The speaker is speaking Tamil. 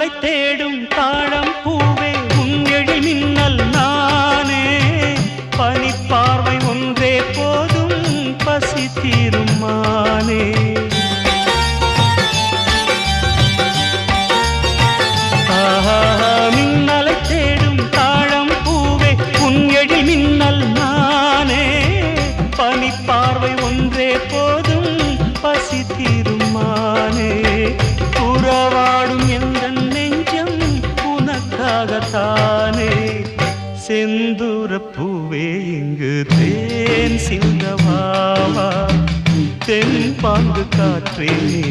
மின்னலை தேடும் தாழம் பூவே உன் எழில் மின்னல் நானே பனிப்பார்வை ஒன்றே போதும் பசி தீரும் மானே மின்னலை தேடும் தாழம் பூவே உன் எழில் மின்னல் நானே பனிப்பார்வை ஒன்றே போதும் பசி தீரும் மானே உறவாடும் எந்த நெஞ்சம் உனக்காகத்தானே செந்தூர பூவே இங்கு தேன் சிந்தவாவா தென் பாங்கு காற்றே நீ